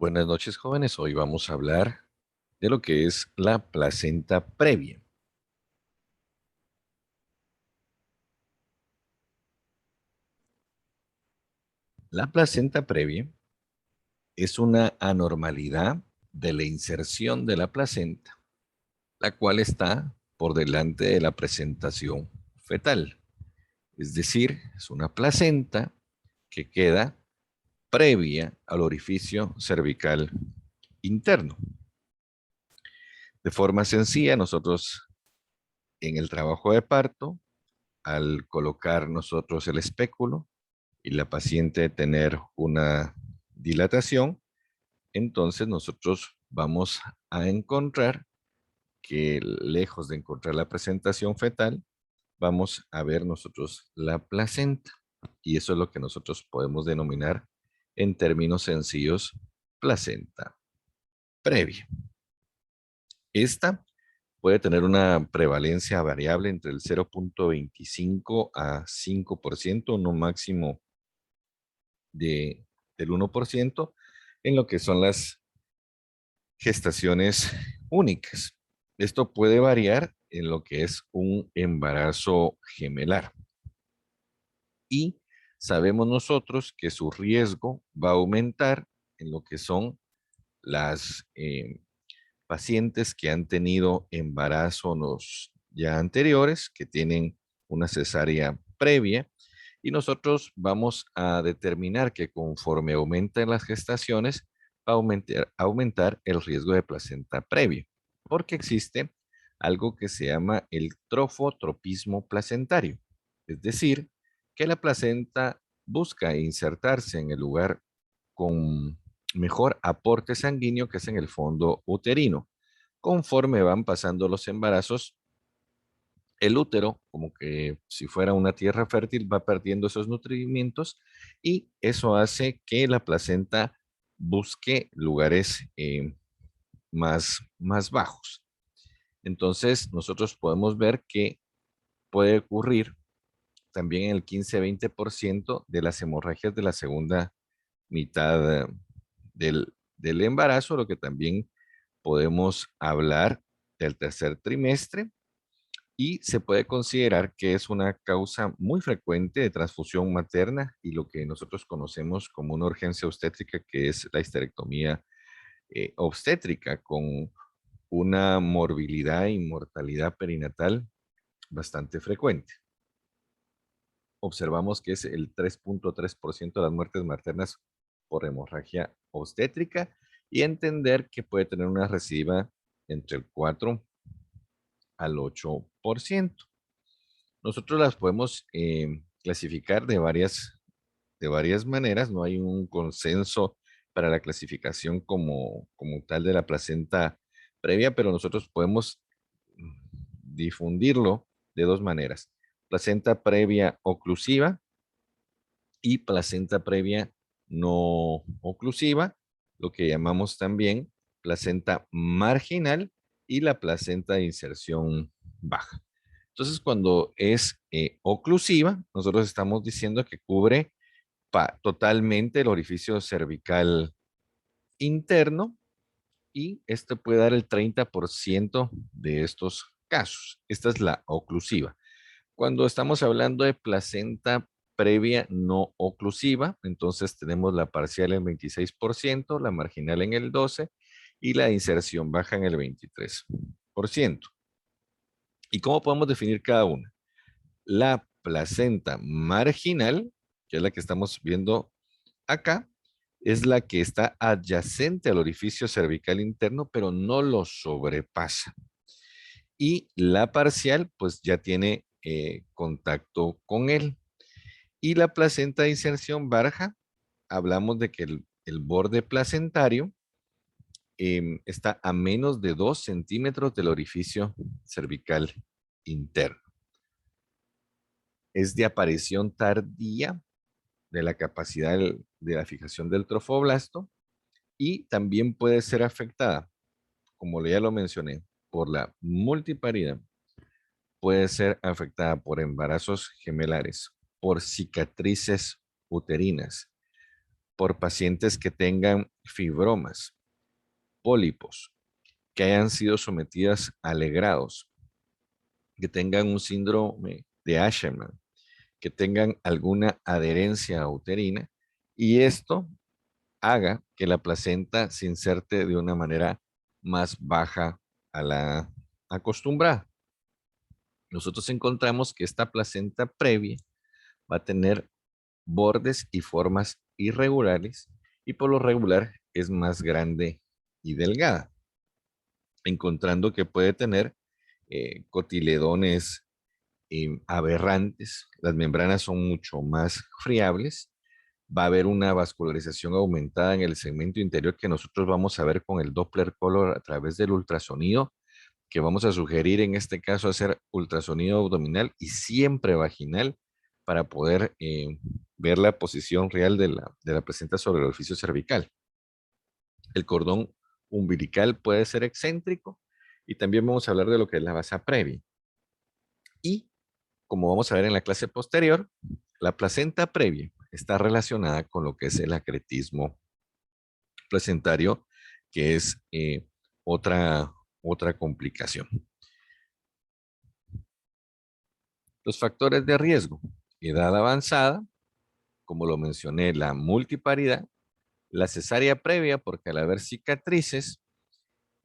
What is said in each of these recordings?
Buenas noches, jóvenes. Hoy vamos a hablar de lo que es la placenta previa. La placenta previa es una anormalidad de la inserción de la placenta, la cual está por delante de la presentación fetal. Es decir, es una placenta que queda previa al orificio cervical interno. De forma sencilla, nosotros en el trabajo de parto, al colocar nosotros el espéculo y la paciente tener una dilatación, entonces nosotros vamos a encontrar que lejos de encontrar la presentación fetal, vamos a ver nosotros la placenta. Y eso es lo que nosotros podemos denominar en términos sencillos placenta previa. Esta puede tener una prevalencia variable entre el 0.25 a 5%, no máximo de, del 1%, en lo que son las gestaciones únicas. Esto puede variar en lo que es un embarazo gemelar. Y sabemos nosotros que su riesgo va a aumentar en lo que son las pacientes que han tenido embarazos ya anteriores, que tienen una cesárea previa, y nosotros vamos a determinar que conforme aumentan las gestaciones, va a aumentar el riesgo de placenta previa, porque existe algo que se llama el trofotropismo placentario, es decir, que la placenta busca insertarse en el lugar con mejor aporte sanguíneo, que es en el fondo uterino. Conforme van pasando los embarazos, el útero, como que si fuera una tierra fértil, va perdiendo esos nutrimientos y eso hace que la placenta busque lugares más bajos. Entonces, nosotros podemos ver que puede ocurrir también en el 15-20% de las hemorragias de la segunda mitad del embarazo, lo que también podemos hablar del tercer trimestre y se puede considerar que es una causa muy frecuente de transfusión materna y lo que nosotros conocemos como una urgencia obstétrica, que es la histerectomía obstétrica, con una morbilidad y mortalidad perinatal bastante frecuente. Observamos que es el 3.3% de las muertes maternas por hemorragia obstétrica y entender que puede tener una recidiva entre el 4 al 8%. Nosotros las podemos clasificar de varias maneras, no hay un consenso para la clasificación como tal de la placenta previa, pero nosotros podemos difundirlo de dos maneras. Placenta previa oclusiva y placenta previa no oclusiva, lo que llamamos también placenta marginal y la placenta de inserción baja. Entonces, cuando es oclusiva, nosotros estamos diciendo que cubre totalmente el orificio cervical interno y esto puede dar el 30% de estos casos. Esta es la oclusiva. Cuando estamos hablando de placenta previa no oclusiva, entonces tenemos la parcial en 26%, la marginal en el 12% y la inserción baja en el 23%. ¿Y cómo podemos definir cada una? La placenta marginal, que es la que estamos viendo acá, es la que está adyacente al orificio cervical interno, pero no lo sobrepasa. Y la parcial, pues ya tiene contacto con él. Y la placenta de inserción baja, hablamos de que el borde placentario está a menos de 2 centímetros del orificio cervical interno. Es de aparición tardía de la capacidad de la fijación del trofoblasto y también puede ser afectada, como ya lo mencioné, por la multiparidad, puede ser afectada por embarazos gemelares, por cicatrices uterinas, por pacientes que tengan fibromas, pólipos, que hayan sido sometidas a legrados, que tengan un síndrome de Asherman, que tengan alguna adherencia uterina, y esto haga que la placenta se inserte de una manera más baja a la acostumbrada. Nosotros encontramos que esta placenta previa va a tener bordes y formas irregulares y por lo regular es más grande y delgada, encontrando que puede tener cotiledones aberrantes, las membranas son mucho más friables, va a haber una vascularización aumentada en el segmento interior que nosotros vamos a ver con el Doppler color a través del ultrasonido, que vamos a sugerir en este caso hacer ultrasonido abdominal y siempre vaginal para poder ver la posición real de la placenta sobre el orificio cervical. El cordón umbilical puede ser excéntrico y también vamos a hablar de lo que es la basa previa. Y como vamos a ver en la clase posterior, la placenta previa está relacionada con lo que es el acretismo placentario, que es otra complicación. Los factores de riesgo: edad avanzada, como lo mencioné, la multiparidad, la cesárea previa, porque al haber cicatrices,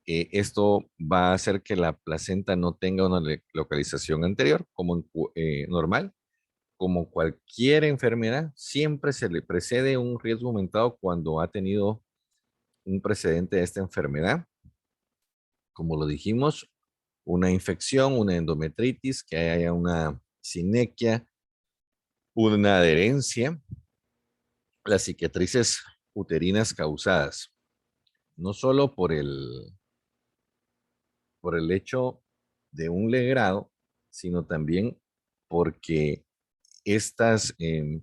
esto va a hacer que la placenta no tenga una localización anterior, como normal. Como cualquier enfermedad, siempre se le precede un riesgo aumentado cuando ha tenido un precedente de esta enfermedad. Como lo dijimos, una infección, una endometritis, que haya una sinequia, una adherencia, las cicatrices uterinas causadas, no solo por el hecho de un legrado, sino también porque estas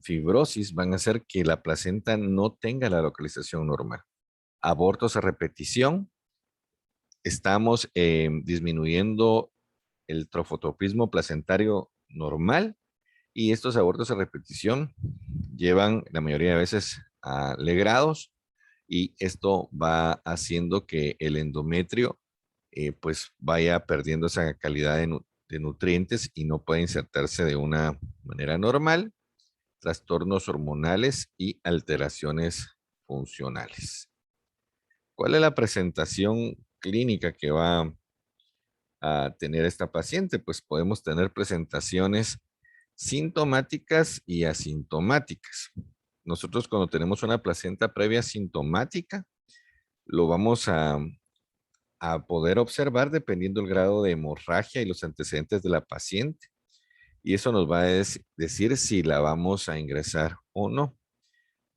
fibrosis van a hacer que la placenta no tenga la localización normal. Abortos a repetición, estamos disminuyendo el trofotropismo placentario normal y estos abortos a repetición llevan la mayoría de veces a legrados y esto va haciendo que el endometrio pues vaya perdiendo esa calidad de nutrientes y no puede insertarse de una manera normal, trastornos hormonales y alteraciones funcionales. ¿Cuál es la presentación clínica que va a tener esta paciente? Pues podemos tener presentaciones sintomáticas y asintomáticas. Nosotros cuando tenemos una placenta previa sintomática, lo vamos a poder observar dependiendo del grado de hemorragia y los antecedentes de la paciente. Y eso nos va a decir si la vamos a ingresar o no.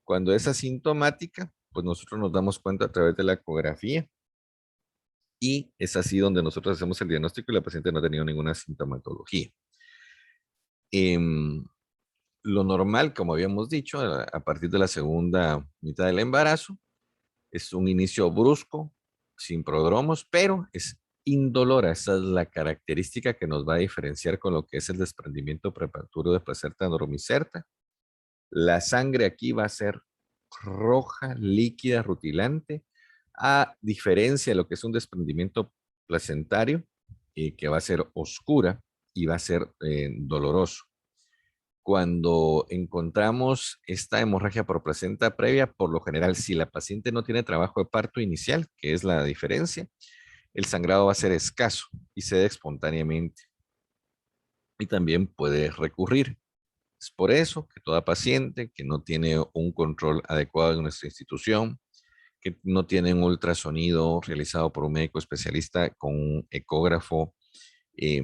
Cuando es asintomática, pues nosotros nos damos cuenta a través de la ecografía y es así donde nosotros hacemos el diagnóstico y la paciente no ha tenido ninguna sintomatología. Em, lo normal, como habíamos dicho, a partir de la segunda mitad del embarazo, es un inicio brusco, sin prodromos, pero es indolora. Esa es la característica que nos va a diferenciar con lo que es el desprendimiento prematuro de placenta normicerta. La sangre aquí va a ser roja, líquida, rutilante, a diferencia de lo que es un desprendimiento placentario, que va a ser oscura y va a ser doloroso. Cuando encontramos esta hemorragia por placenta previa, por lo general, si la paciente no tiene trabajo de parto inicial, que es la diferencia, el sangrado va a ser escaso y cede espontáneamente. Y también puede recurrir. Es por eso que toda paciente que no tiene un control adecuado en nuestra institución, que no tiene un ultrasonido realizado por un médico especialista con un ecógrafo eh,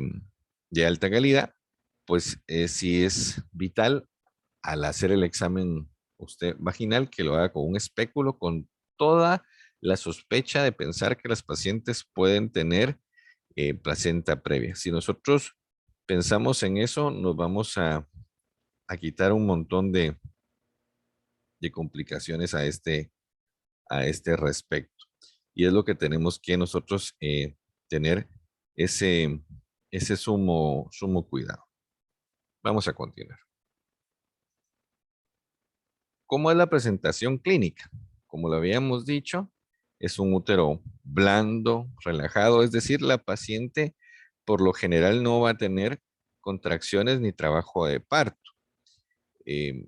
de alta calidad, pues sí es vital al hacer el examen usted vaginal que lo haga con un espéculo con toda la sospecha de pensar que las pacientes pueden tener placenta previa. Si nosotros pensamos en eso, nos vamos a quitar un montón de complicaciones a este respecto. Y es lo que tenemos que nosotros tener ese, ese sumo cuidado. Vamos a continuar. ¿Cómo es la presentación clínica? Como lo habíamos dicho, es un útero blando, relajado, es decir, la paciente por lo general no va a tener contracciones ni trabajo de parto. Eh,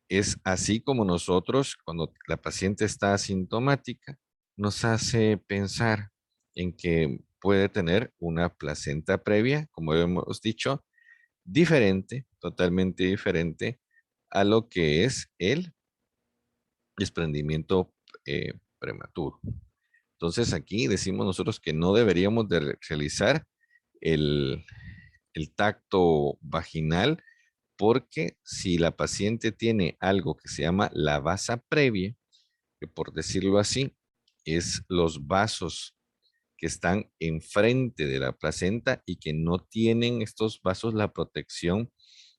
es así como nosotros, cuando la paciente está asintomática, nos hace pensar en que puede tener una placenta previa, como hemos dicho, diferente, totalmente diferente a lo que es el desprendimiento prematuro. Entonces aquí decimos nosotros que no deberíamos de realizar el, el tacto vaginal porque si la paciente tiene algo que se llama la vasa previa, que por decirlo así, es los vasos que están enfrente de la placenta y que no tienen estos vasos la protección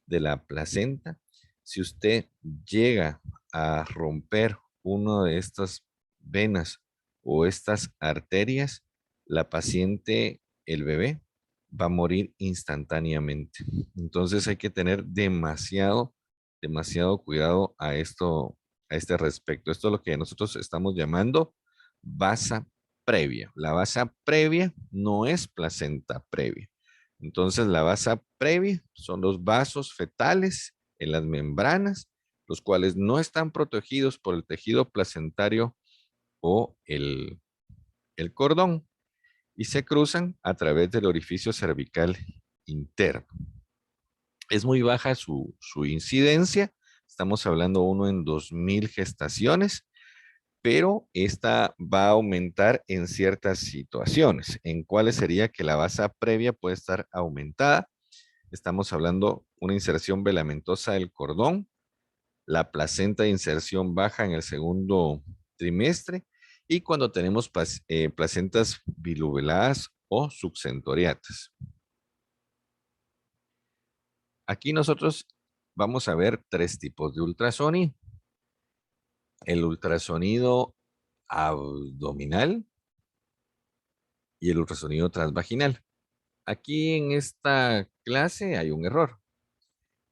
de la placenta. Si usted llega a romper una de estas venas o estas arterias, la paciente, el bebé, va a morir instantáneamente. Entonces hay que tener demasiado cuidado a esto, a este respecto. Esto es lo que nosotros estamos llamando vasa previa. La basa previa no es placenta previa. Entonces, la basa previa son los vasos fetales en las membranas, los cuales no están protegidos por el tejido placentario o el cordón y se cruzan a través del orificio cervical interno. Es muy baja su incidencia. Estamos hablando uno en 2000 gestaciones, pero esta va a aumentar en ciertas situaciones. ¿En cuáles sería que la base previa puede estar aumentada? Estamos hablando una inserción velamentosa del cordón, la placenta de inserción baja en el segundo trimestre y cuando tenemos placentas bilobuladas o subcentoriatas. Aquí nosotros vamos a ver tres tipos de ultrasonido. El ultrasonido abdominal y el ultrasonido transvaginal. Aquí en esta clase hay un error,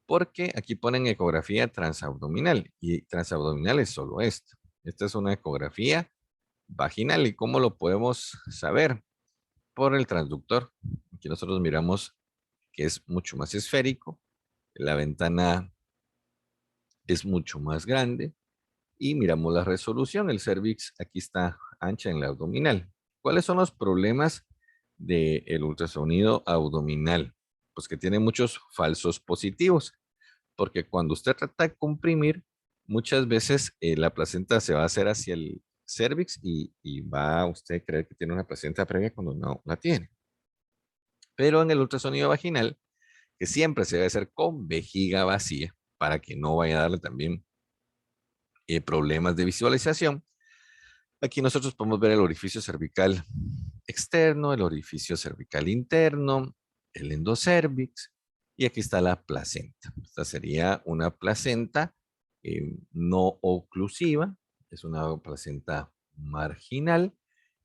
porque aquí ponen ecografía transabdominal y transabdominal es solo esto. Esta es una ecografía vaginal y ¿cómo lo podemos saber? Por el transductor. Aquí nosotros miramos que es mucho más esférico, la ventana es mucho más grande y miramos la resolución. El cervix aquí está ancha en la abdominal. ¿Cuáles son los problemas del ultrasonido abdominal? Pues que tiene muchos falsos positivos, porque cuando usted trata de comprimir, muchas veces la placenta se va a hacer hacia el cervix y va a usted creer que tiene una placenta previa cuando no la tiene. Pero en el ultrasonido vaginal, que siempre se debe hacer con vejiga vacía, para que no vaya a darle también problemas de visualización. Aquí nosotros podemos ver el orificio cervical externo, el orificio cervical interno, el endocérvix y aquí está la placenta. Esta sería una placenta no oclusiva, es una placenta marginal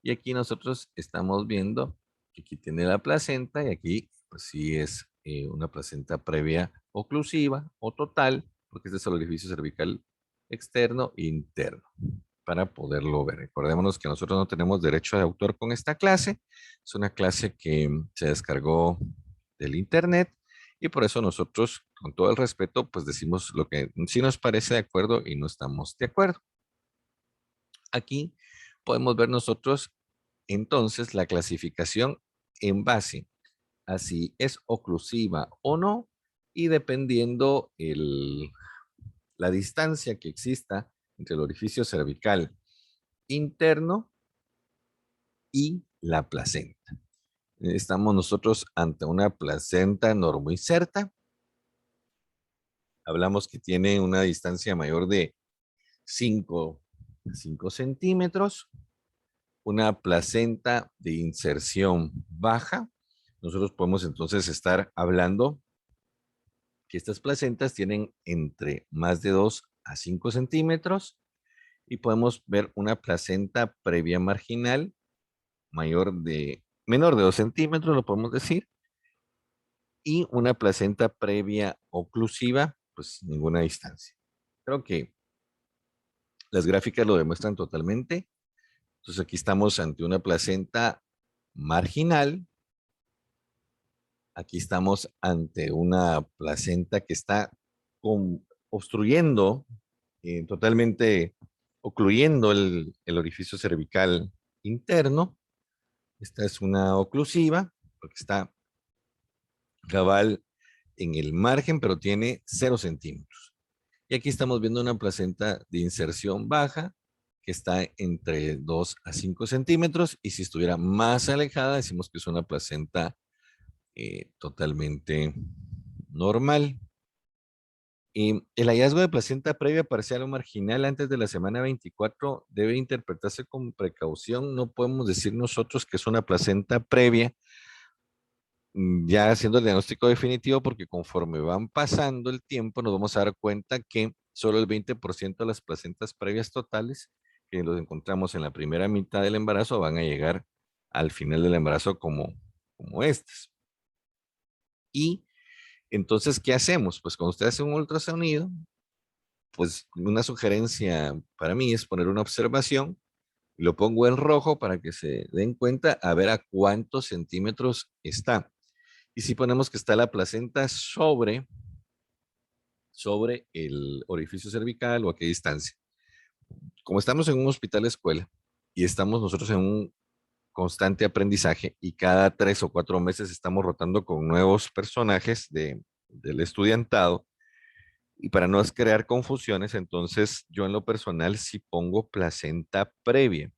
y aquí nosotros estamos viendo que aquí tiene la placenta y aquí pues sí es una placenta previa oclusiva o total, porque este es el orificio cervical externo e interno para poderlo ver. Recordémonos que nosotros no tenemos derecho de autor con esta clase. Es una clase que se descargó del internet y por eso nosotros, con todo el respeto, pues decimos lo que sí nos parece de acuerdo y no estamos de acuerdo. Aquí podemos ver nosotros entonces la clasificación en base a si es oclusiva o no y dependiendo la distancia que exista entre el orificio cervical interno y la placenta. Estamos nosotros ante una placenta normoinserta. Hablamos que tiene una distancia mayor de 5 centímetros. Una placenta de inserción baja. Nosotros podemos entonces estar hablando que estas placentas tienen entre más de 2 a 5 centímetros y podemos ver una placenta previa marginal menor de 2 centímetros, lo podemos decir, y una placenta previa oclusiva, pues ninguna distancia. Creo que Las gráficas lo demuestran totalmente. Entonces aquí estamos ante una placenta marginal. Aquí estamos ante una placenta que está obstruyendo, totalmente ocluyendo el orificio cervical interno. Esta es una oclusiva, porque está cabal en el margen, pero tiene 0 centímetros. Y aquí estamos viendo una placenta de inserción baja, que está entre 2 a 5 centímetros, y si estuviera más alejada, decimos que es una placenta totalmente normal. Y el hallazgo de placenta previa parcial o marginal antes de la semana 24 debe interpretarse con precaución. No podemos decir nosotros que es una placenta previa, ya haciendo el diagnóstico definitivo, porque conforme van pasando el tiempo nos vamos a dar cuenta que solo el 20% de las placentas previas totales que los encontramos en la primera mitad del embarazo van a llegar al final del embarazo como estas. Y entonces, ¿qué hacemos? Pues cuando usted hace un ultrasonido, pues una sugerencia para mí es poner una observación, lo pongo en rojo para que se den cuenta a ver a cuántos centímetros está. Y si ponemos que está la placenta sobre el orificio cervical o a qué distancia. Como estamos en un hospital escuela y estamos nosotros en un constante aprendizaje y cada 3 o 4 meses estamos rotando con nuevos personajes del estudiantado, y para no crear confusiones, entonces yo en lo personal sí pongo placenta previa,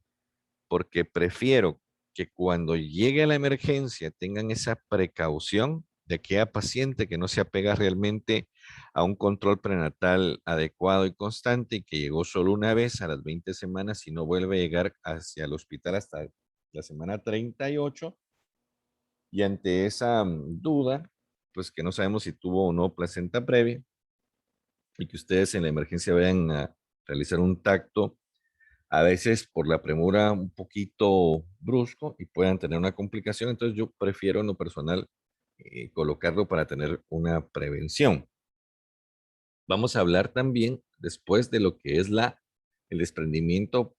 porque prefiero que cuando llegue a la emergencia tengan esa precaución de aquella paciente que no se apega realmente a un control prenatal adecuado y constante y que llegó solo una vez a las 20 semanas y no vuelve a llegar hacia el hospital hasta la semana 38. Y ante esa duda, pues que no sabemos si tuvo o no placenta previa, y que ustedes en la emergencia vayan a realizar un tacto, a veces por la premura un poquito brusco y puedan tener una complicación. Entonces yo prefiero en lo personal colocarlo para tener una prevención. Vamos a hablar también después de lo que es el desprendimiento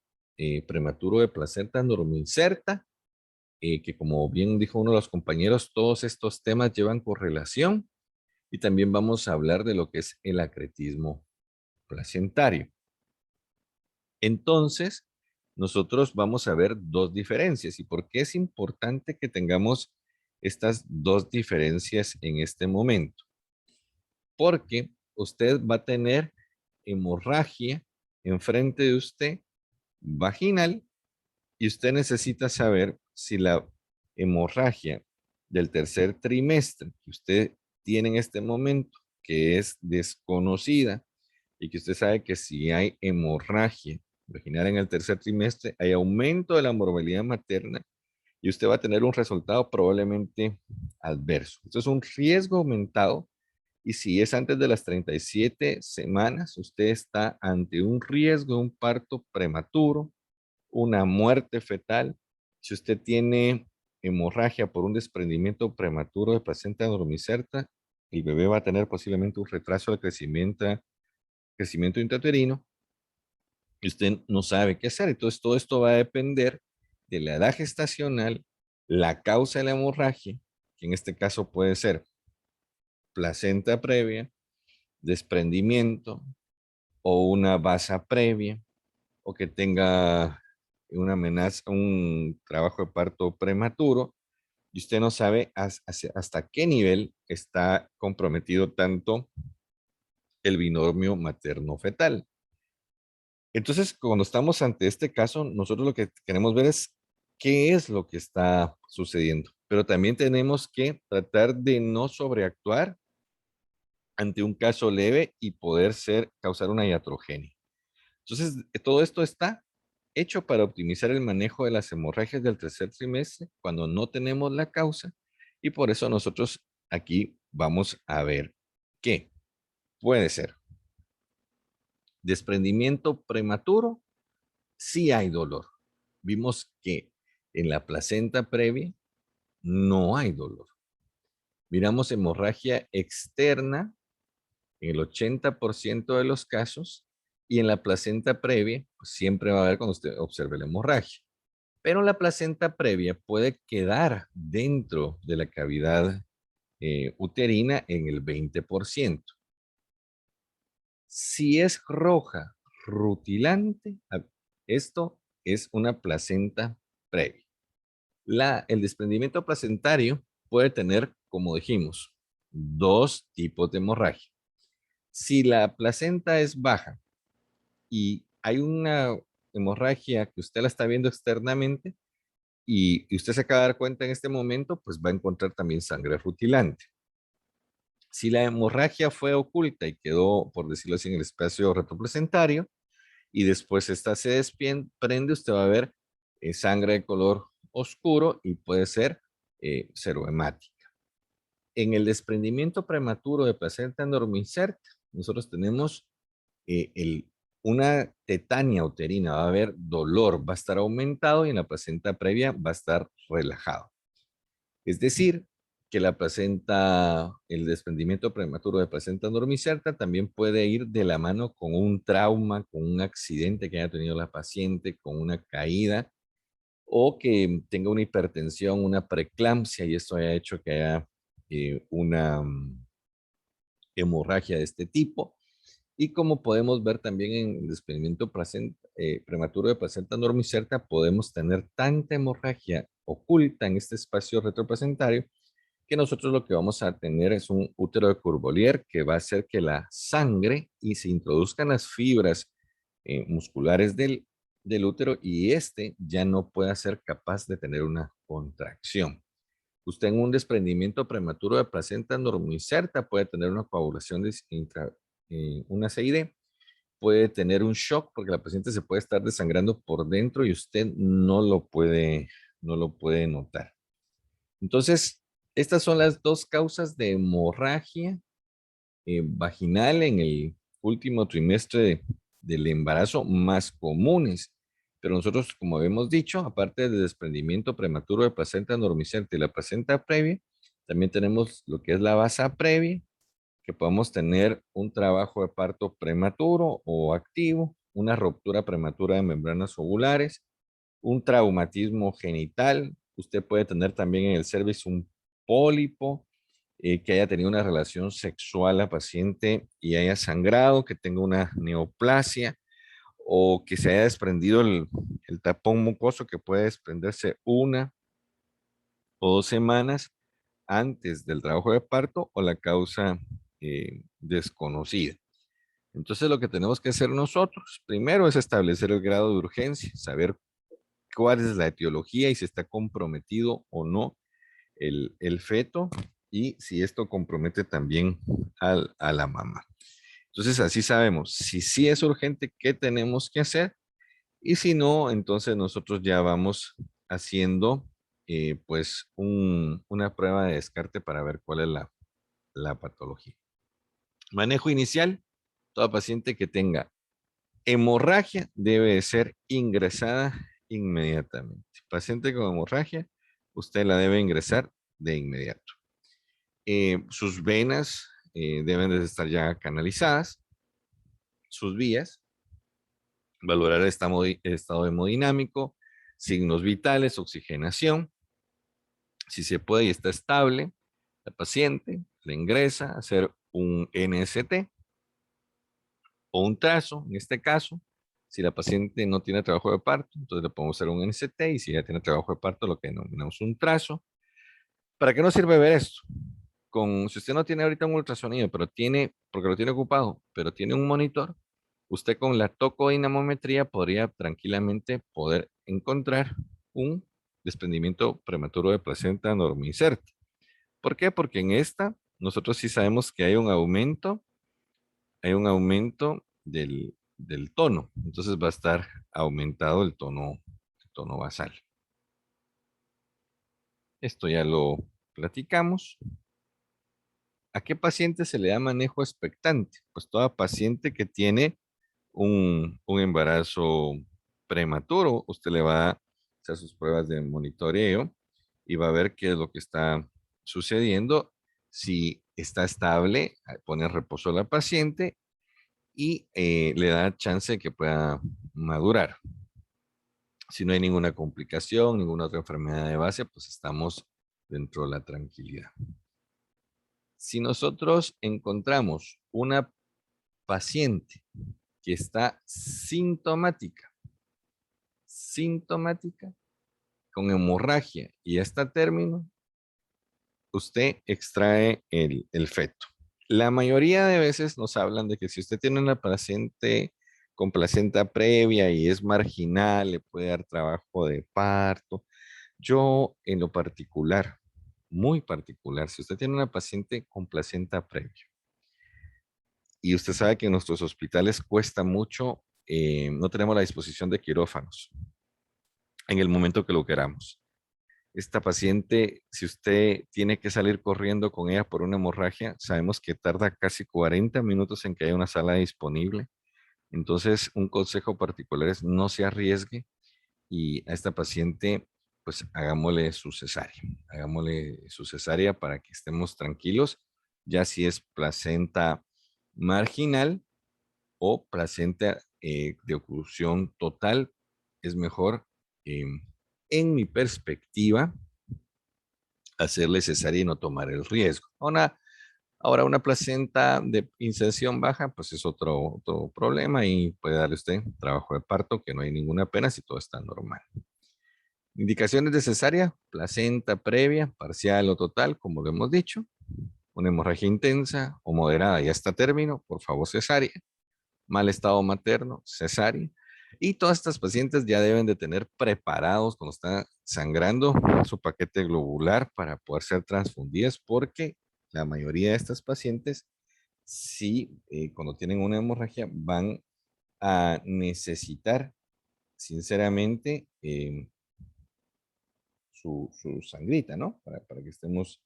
prematuro de placenta normoinserta, que como bien dijo uno de los compañeros, todos estos temas llevan correlación, y también vamos a hablar de lo que es el acretismo placentario. Entonces, nosotros vamos a ver dos diferencias. ¿Y por qué es importante que tengamos estas dos diferencias en este momento? Porque usted va a tener hemorragia enfrente de usted, vaginal, y usted necesita saber si la hemorragia del tercer trimestre que usted tiene en este momento, que es desconocida, y que usted sabe que si hay hemorragia vaginal en el tercer trimestre, hay aumento de la morbilidad materna y usted va a tener un resultado probablemente adverso. Esto es un riesgo aumentado, y si es antes de las 37 semanas, usted está ante un riesgo de un parto prematuro, una muerte fetal. Si usted tiene hemorragia por un desprendimiento prematuro de placenta normoinserta, el bebé va a tener posiblemente un retraso de crecimiento intrauterino, y usted no sabe qué hacer. Entonces, todo esto va a depender de la edad gestacional, la causa de la hemorragia, que en este caso puede ser placenta previa, desprendimiento o una basa previa, o que tenga una amenaza, un trabajo de parto prematuro, y usted no sabe hasta qué nivel está comprometido tanto el binomio materno-fetal. Entonces, cuando estamos ante este caso, nosotros lo que queremos ver es qué es lo que está sucediendo, pero también tenemos que tratar de no sobreactuar ante un caso leve y poder causar una iatrogenia. Entonces, todo esto está hecho para optimizar el manejo de las hemorragias del tercer trimestre cuando no tenemos la causa, y por eso nosotros aquí vamos a ver qué puede ser desprendimiento prematuro. Sí hay dolor. Vimos que en la placenta previa no hay dolor. Miramos hemorragia externa en el 80% de los casos, Y en la placenta previa, pues siempre va a haber cuando usted observe la hemorragia. Pero la placenta previa puede quedar dentro de la cavidad uterina en el 20%. Si es roja, rutilante, esto es una placenta previa. El desprendimiento placentario puede tener, como dijimos, dos tipos de hemorragia. Si la placenta es baja y hay una hemorragia que usted la está viendo externamente y usted se acaba de dar cuenta en este momento, pues va a encontrar también sangre rutilante. Si la hemorragia fue oculta y quedó, por decirlo así, en el espacio retroplacentario, y después esta se desprende, usted va a ver sangre de color oscuro y puede ser serohemática. En el desprendimiento prematuro de placenta endormicerta, nosotros tenemos una tetania uterina, va a haber dolor, va a estar aumentado y en la placenta previa va a estar relajado. Es decir, que la placenta, el desprendimiento prematuro de placenta endormicerta también puede ir de la mano con un trauma, con un accidente que haya tenido la paciente, con una caída o que tenga una hipertensión, una preeclampsia y esto haya hecho que haya una hemorragia de este tipo. Y como podemos ver también en el desprendimiento prematuro de placenta endormicerta, podemos tener tanta hemorragia oculta en este espacio retroplacentario que nosotros lo que vamos a tener es un útero de Curbolier que va a hacer que la sangre y se introduzcan las fibras musculares del útero y este ya no pueda ser capaz de tener una contracción. Usted en un desprendimiento prematuro de placenta endormicerta puede tener una coagulación de una CID, puede tener un shock porque la paciente se puede estar desangrando por dentro y usted no lo puede notar. Entonces, estas son las dos causas de hemorragia vaginal en el último trimestre del embarazo más comunes. Pero nosotros, como habíamos dicho, aparte del desprendimiento prematuro de placenta endormicerta y la placenta previa, también tenemos lo que es la basa previa, que podemos tener un trabajo de parto prematuro o activo, una ruptura prematura de membranas ovulares, un traumatismo genital. Usted puede tener también en el cervix un pólipo, que haya tenido una relación sexual la paciente y haya sangrado, que tenga una neoplasia o que se haya desprendido el tapón mucoso que puede desprenderse 1 o 2 semanas antes del trabajo de parto o la causa desconocida. Entonces lo que tenemos que hacer nosotros primero es establecer el grado de urgencia, saber cuál es la etiología y si está comprometido o no el feto y si esto compromete también a la mamá. Entonces así sabemos si sí es urgente, qué tenemos que hacer y si no, entonces nosotros ya vamos haciendo pues una prueba de descarte para ver cuál es la patología. Manejo inicial, toda paciente que tenga hemorragia debe de ser ingresada inmediatamente. Paciente con hemorragia, usted la debe ingresar de inmediato. Sus venas deben de estar ya canalizadas, sus vías, valorar el estado hemodinámico, signos vitales, oxigenación. Si se puede y está estable, la paciente le ingresa a hacer un NST o un trazo, en este caso. Si la paciente no tiene trabajo de parto, entonces le podemos hacer un NST y si ya tiene trabajo de parto, lo que denominamos un trazo. ¿Para qué nos sirve ver esto? Si usted no tiene ahorita un ultrasonido, pero porque lo tiene ocupado, pero tiene un monitor, usted con la tocodinamometría podría tranquilamente poder encontrar un desprendimiento prematuro de placenta endormicerta. ¿Por qué? Porque en esta nosotros sí sabemos que hay un aumento del tono, entonces va a estar aumentado el tono basal. Esto ya lo platicamos. ¿A qué paciente se le da manejo expectante? Pues toda paciente que tiene un embarazo prematuro, usted le va a hacer sus pruebas de monitoreo y va a ver qué es lo que está sucediendo. Si está estable, pone a reposo a la paciente y le da chance de que pueda madurar. Si no hay ninguna complicación, ninguna otra enfermedad de base, pues estamos dentro de la tranquilidad. Si nosotros encontramos una paciente que está sintomática, con hemorragia y está a término, usted extrae el feto. La mayoría de veces nos hablan de que si usted tiene una paciente con placenta previa y es marginal, le puede dar trabajo de parto. Yo, en lo particular, muy particular, si usted tiene una paciente con placenta previa y usted sabe que en nuestros hospitales cuesta mucho, no tenemos la disposición de quirófanos en el momento que lo queramos. Esta paciente, si usted tiene que salir corriendo con ella por una hemorragia, sabemos que tarda casi 40 minutos en que haya una sala disponible. Entonces, un consejo particular es no se arriesgue y a esta paciente, pues hagámosle su cesárea para que estemos tranquilos, ya si es placenta marginal o placenta de oclusión total, es mejor, eh, en mi perspectiva, hacerle cesárea y no tomar el riesgo. Ahora, una placenta de inserción baja, pues es otro problema y puede darle usted trabajo de parto, que no hay ninguna pena si todo está normal. Indicaciones de cesárea: placenta previa, parcial o total, como lo hemos dicho, una hemorragia intensa o moderada y hasta término, por favor cesárea, mal estado materno, cesárea. Y todas estas pacientes ya deben de tener preparados cuando está sangrando su paquete globular para poder ser transfundidas, porque la mayoría de estas pacientes, sí, cuando tienen una hemorragia, van a necesitar, sinceramente, su sangrita, ¿no? Para que estemos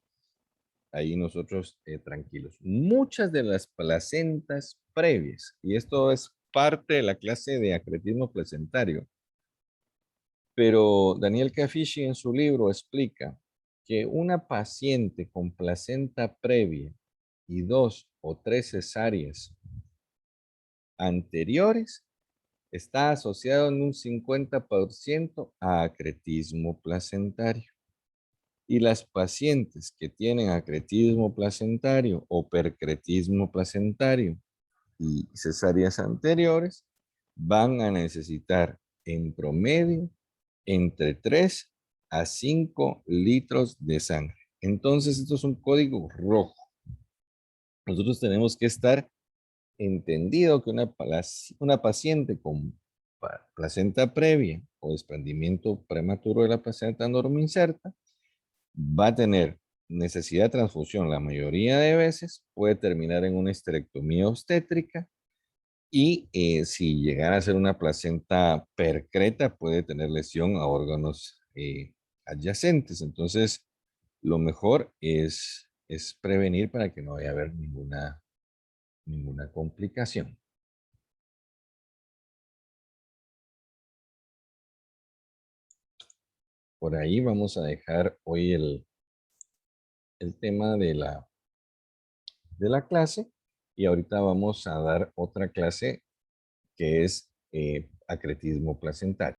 ahí nosotros tranquilos. Muchas de las placentas previas, y esto es parte de la clase de acretismo placentario, pero Daniel Cafici en su libro explica que una paciente con placenta previa y 2 o 3 cesáreas anteriores está asociado en un 50% a acretismo placentario. Y las pacientes que tienen acretismo placentario o percretismo placentario y cesáreas anteriores van a necesitar en promedio entre 3 a 5 litros de sangre. Entonces, esto es un código rojo. Nosotros tenemos que estar entendido que una paciente con placenta previa o desprendimiento prematuro de la placenta normoinserta va a tener necesidad de transfusión la mayoría de veces, puede terminar en una histerectomía obstétrica y si llegara a ser una placenta percreta puede tener lesión a órganos adyacentes. Entonces, lo mejor es prevenir para que no vaya a haber ninguna complicación. Por ahí vamos a dejar hoy el tema de la clase y ahorita vamos a dar otra clase que es acretismo placentario.